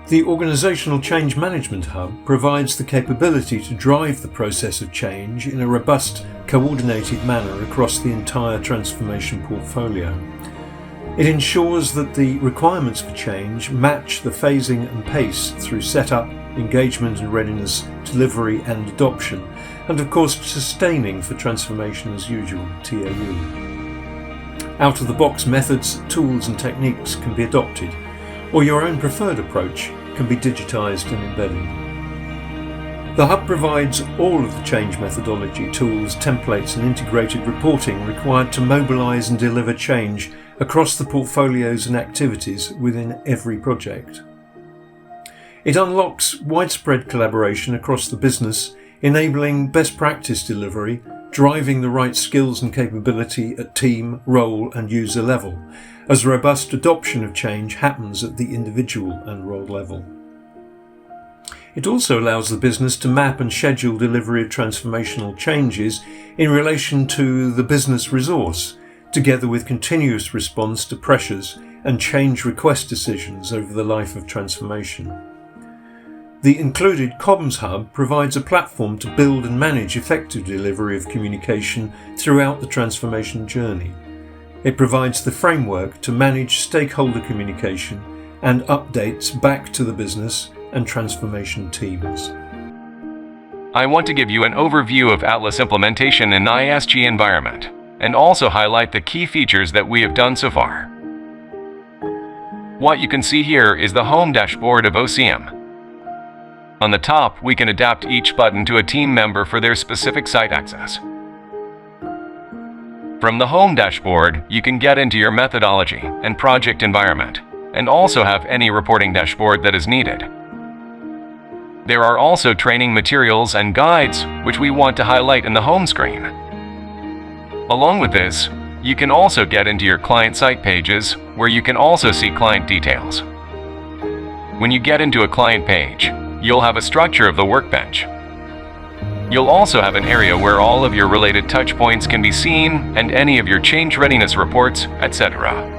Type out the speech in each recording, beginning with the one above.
The Organisational Change Management Hub provides the capability to drive the process of change in a robust, coordinated manner across the entire transformation portfolio. It ensures that the requirements for change match the phasing and pace through setup, engagement and readiness, delivery and adoption, and of course sustaining for transformation as usual, TAU. Out-of-the-box methods, tools and techniques can be adopted, or your own preferred approach can be digitised and embedded. The Hub provides all of the change methodology, tools, templates and integrated reporting required to mobilise and deliver change across the portfolios and activities within every project. It unlocks widespread collaboration across the business, enabling best practice delivery, driving the right skills and capability at team, role and user level, as robust adoption of change happens at the individual and role level. It also allows the business to map and schedule delivery of transformational changes in relation to the business resource, together with continuous response to pressures and change request decisions over the life of transformation. The included Comms Hub provides a platform to build and manage effective delivery of communication throughout the transformation journey. It provides the framework to manage stakeholder communication and updates back to the business and transformation teams. I want to give you an overview of Atlas implementation in ISG environment, and also highlight the key features that we have done so far. What you can see here is the home dashboard of OCM. On the top, we can adapt each button to a team member for their specific site access. From the home dashboard, you can get into your methodology and project environment, and also have any reporting dashboard that is needed. There are also training materials and guides, which we want to highlight in the home screen. Along with this, you can also get into your client site pages, where you can also see client details. When you get into a client page, you'll have a structure of the workbench. You'll also have an area where all of your related touch points can be seen and any of your change readiness reports, etc.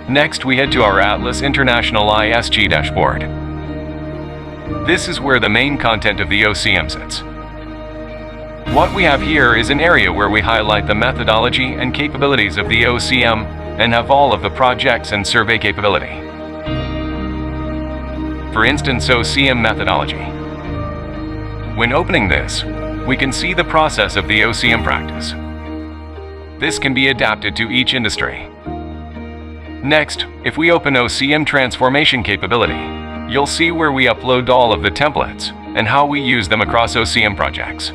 Next, we head to our Atlas International ISG dashboard. This is where the main content of the OCM sits. What we have here is an area where we highlight the methodology and capabilities of the OCM and have all of the projects and survey capability. For instance, OCM methodology. When opening this, we can see the process of the OCM practice. This can be adapted to each industry. Next, if we open OCM transformation capability, you'll see where we upload all of the templates and how we use them across OCM projects.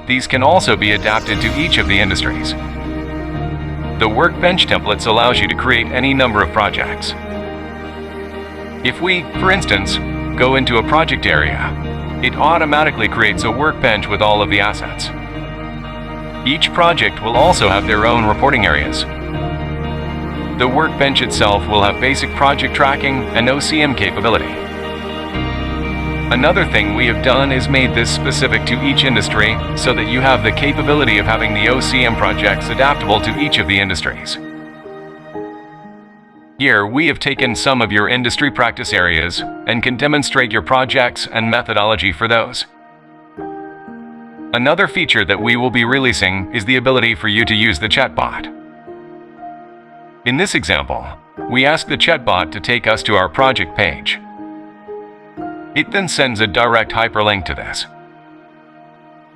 These can also be adapted to each of the industries. The Workbench templates allows you to create any number of projects. If we, for instance, go into a project area, it automatically creates a workbench with all of the assets. Each project will also have their own reporting areas. The workbench itself will have basic project tracking and OCM capability. Another thing we have done is made this specific to each industry so that you have the capability of having the OCM projects adaptable to each of the industries. Here, we have taken some of your industry practice areas and can demonstrate your projects and methodology for those. Another feature that we will be releasing is the ability for you to use the chatbot. In this example, we ask the chatbot to take us to our project page. It then sends a direct hyperlink to this.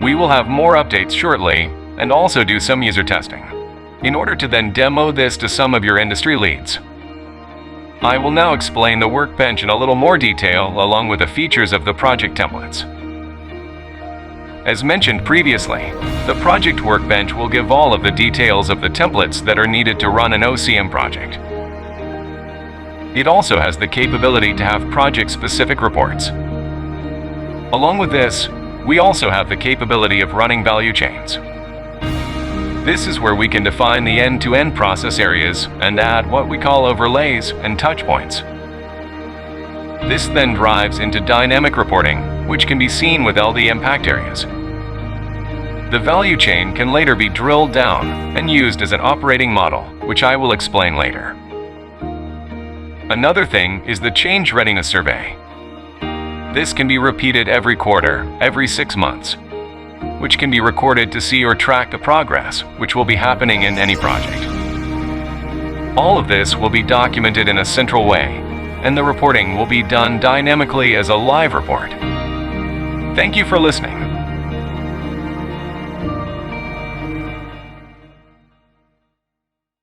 We will have more updates shortly and also do some user testing, in order to then demo this to some of your industry leads. I will now explain the workbench in a little more detail along with the features of the project templates. As mentioned previously, the project workbench will give all of the details of the templates that are needed to run an OCM project. It also has the capability to have project-specific reports. Along with this, we also have the capability of running value chains. This is where we can define the end-to-end process areas and add what we call overlays and touch points. This then drives into dynamic reporting, which can be seen with LD impact areas. The value chain can later be drilled down and used as an operating model, which I will explain later. Another thing is the Change Readiness Survey. This can be repeated every quarter, every 6 months, which can be recorded to see or track the progress which will be happening in any project. All of this will be documented in a central way, and the reporting will be done dynamically as a live report. Thank you for listening.